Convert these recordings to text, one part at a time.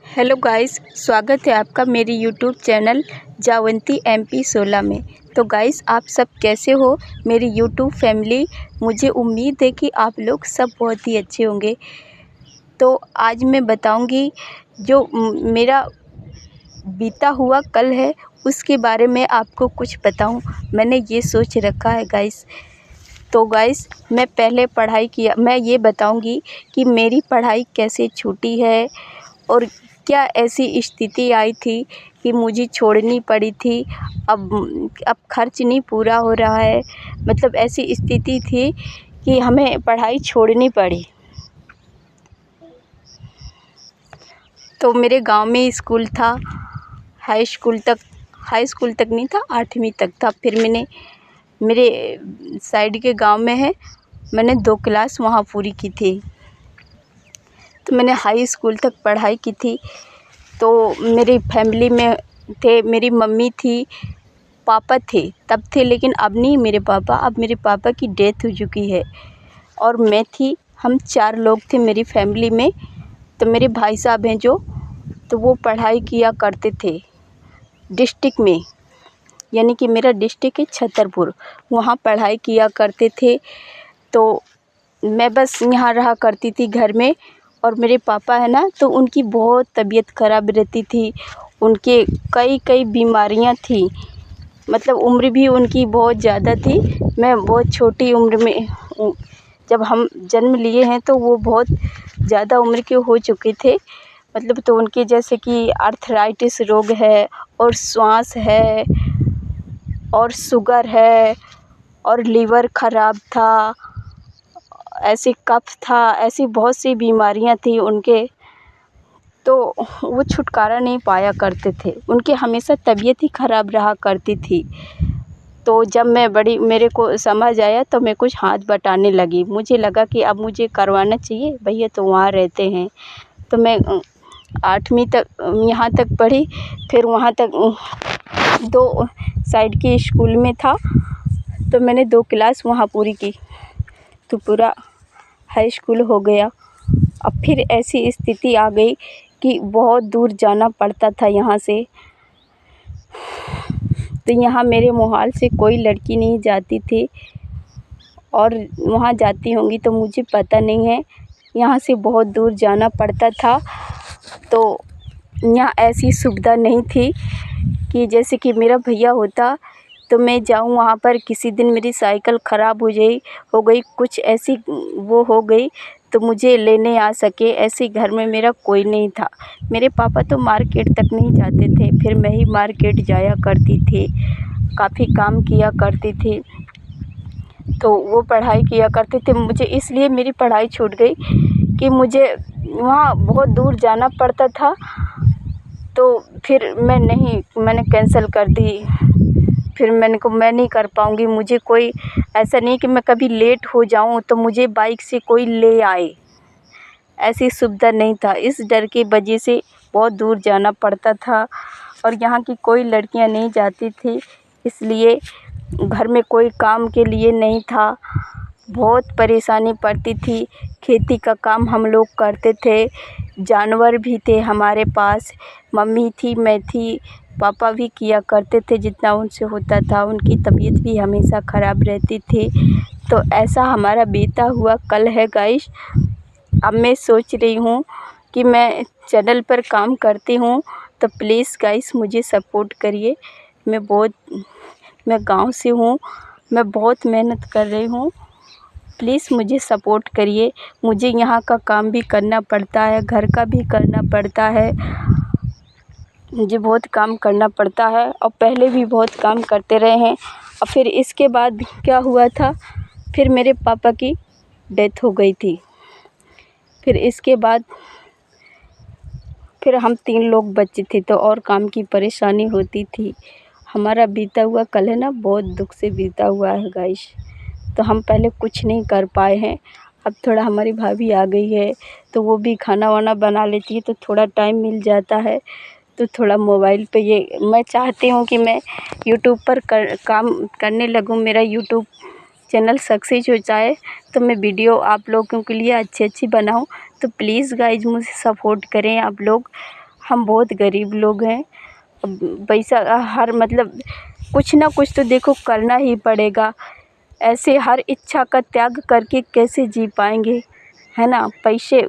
Hello guys, स्वागत है आपका मेरी यूट्यूब चैनल जावंती MP 16 में। तो गाइस, आप सब कैसे हो मेरी यूट्यूब फैमिली। मुझे उम्मीद है कि आप लोग सब बहुत ही अच्छे होंगे। तो आज मैं बताऊंगी जो मेरा बीता हुआ कल है उसके बारे में आपको कुछ बताऊं। मैंने ये सोच रखा है गाइस। तो गाइस, मैं पहले पढ़ाई किया, मैं ये बताऊंगी कि मेरी पढ़ाई कैसे छूटी है और क्या ऐसी स्थिति आई थी कि मुझे छोड़नी पड़ी थी। अब खर्च नहीं पूरा हो रहा है, मतलब ऐसी स्थिति थी कि हमें पढ़ाई छोड़नी पड़ी। तो मेरे गांव में स्कूल था, हाई स्कूल तक नहीं था, 8वीं तक था। फिर मैंने मेरे साइड के गांव में है, मैंने 2 क्लास वहाँ पूरी की थी। तो मैंने हाई स्कूल तक पढ़ाई की थी। तो मेरी फैमिली में थे, मेरी मम्मी थी, पापा थे, तब थे, लेकिन अब नहीं मेरे पापा। अब मेरे पापा की डेथ हो चुकी है और मैं थी। हम 4 लोग थे मेरी फैमिली में। तो मेरे भाई साहब हैं जो, तो वो पढ़ाई किया करते थे डिस्ट्रिक्ट में, यानी कि मेरा डिस्ट्रिक्ट है छतरपुर, वहाँ पढ़ाई किया करते थे। तो मैं बस यहाँ रहा करती थी घर में। और मेरे पापा है ना, तो उनकी बहुत तबीयत ख़राब रहती थी। उनके कई बीमारियाँ थी, मतलब उम्र भी उनकी बहुत ज़्यादा थी। मैं बहुत छोटी उम्र में जब हम जन्म लिए हैं तो वो बहुत ज़्यादा उम्र के हो चुके थे, मतलब। तो उनके जैसे कि आर्थराइटिस रोग है और श्वास है और शुगर है और लीवर ख़राब था, ऐसे कफ था, ऐसी बहुत सी बीमारियां थी उनके। तो वो छुटकारा नहीं पाया करते थे, उनकी हमेशा तबीयत ही ख़राब रहा करती थी। तो जब मैं बड़ी, मेरे को समझ आया तो मैं कुछ हाथ बटाने लगी। मुझे लगा कि अब मुझे करवाना चाहिए, भैया तो वहाँ रहते हैं। तो मैं 8वीं तक यहाँ तक पढ़ी। फिर वहाँ तक 2 साइड के स्कूल में था, तो मैंने 2 क्लास वहाँ पूरी की, तो पूरा हाई स्कूल हो गया। अब फिर ऐसी स्थिति आ गई कि बहुत दूर जाना पड़ता था यहाँ से। तो यहाँ मेरे मोहाल से कोई लड़की नहीं जाती थी, और वहाँ जाती होंगी तो मुझे पता नहीं है। यहाँ से बहुत दूर जाना पड़ता था। तो यहाँ ऐसी सुविधा नहीं थी कि जैसे कि मेरा भैया होता तो मैं जाऊँ वहाँ पर। किसी दिन मेरी साइकिल ख़राब हो गई कुछ ऐसी वो हो गई तो मुझे लेने आ सके, ऐसे घर में मेरा कोई नहीं था। मेरे पापा तो मार्केट तक नहीं जाते थे, फिर मैं ही मार्केट जाया करती थी, काफ़ी काम किया करती थी। तो वो पढ़ाई किया करते थे। मुझे इसलिए मेरी पढ़ाई छूट गई कि मुझे वहाँ बहुत दूर जाना पड़ता था। तो फिर मैंने कैंसिल कर दी। फिर मैं नहीं कर पाऊँगी। मुझे कोई ऐसा नहीं कि मैं कभी लेट हो जाऊँ तो मुझे बाइक से कोई ले आए, ऐसी सुविधा नहीं था। इस डर की वजह से बहुत दूर जाना पड़ता था और यहाँ की कोई लड़कियाँ नहीं जाती थी, इसलिए घर में कोई काम के लिए नहीं था। बहुत परेशानी पड़ती थी। खेती का काम हम लोग करते थे, जानवर भी थे हमारे पास, मम्मी थी, मैं थी, पापा भी किया करते थे जितना उनसे होता था। उनकी तबीयत भी हमेशा ख़राब रहती थी। तो ऐसा हमारा बीता हुआ कल है गाइस। अब मैं सोच रही हूँ कि मैं चैनल पर काम करती हूँ, तो प्लीज़ गाइस मुझे सपोर्ट करिए। मैं गांव से हूँ, मैं बहुत मेहनत कर रही हूँ, प्लीज़ मुझे सपोर्ट करिए। मुझे यहाँ का काम भी करना पड़ता है, घर का भी करना पड़ता है, मुझे बहुत काम करना पड़ता है और पहले भी बहुत काम करते रहे हैं। और फिर इसके बाद क्या हुआ था, फिर मेरे पापा की डेथ हो गई थी। फिर इसके बाद फिर हम 3 लोग बचे थे, तो और काम की परेशानी होती थी। हमारा बीता हुआ कल है ना, बहुत दुख से बीता हुआ है गाइस। तो हम पहले कुछ नहीं कर पाए हैं। अब थोड़ा हमारी भाभी आ गई है तो वो भी खाना वाना बना लेती है, तो थोड़ा टाइम मिल जाता है। तो थोड़ा मोबाइल पे ये मैं चाहती हूँ कि मैं यूट्यूब पर काम करने लगूँ, मेरा यूट्यूब चैनल सक्सेस हो जाए, तो मैं वीडियो आप लोगों के लिए अच्छी बनाऊँ। तो प्लीज़ गाइज मुझे सपोर्ट करें आप लोग। हम बहुत गरीब लोग हैं। अब पैसा हर मतलब कुछ ना कुछ तो देखो करना ही पड़ेगा। ऐसे हर इच्छा का त्याग करके कैसे जी पाएंगे, है ना। पैसे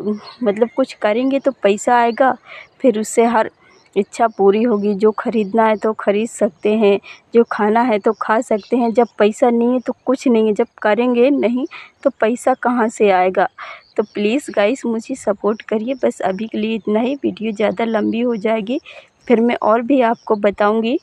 मतलब कुछ करेंगे तो पैसा आएगा, फिर उससे हर इच्छा पूरी होगी। जो ख़रीदना है तो ख़रीद सकते हैं, जो खाना है तो खा सकते हैं। जब पैसा नहीं है तो कुछ नहीं है, जब करेंगे नहीं तो पैसा कहाँ से आएगा। तो प्लीज़ गाइस मुझे सपोर्ट करिए। बस अभी के लिए इतना ही, वीडियो ज़्यादा लंबी हो जाएगी, फिर मैं और भी आपको बताऊंगी।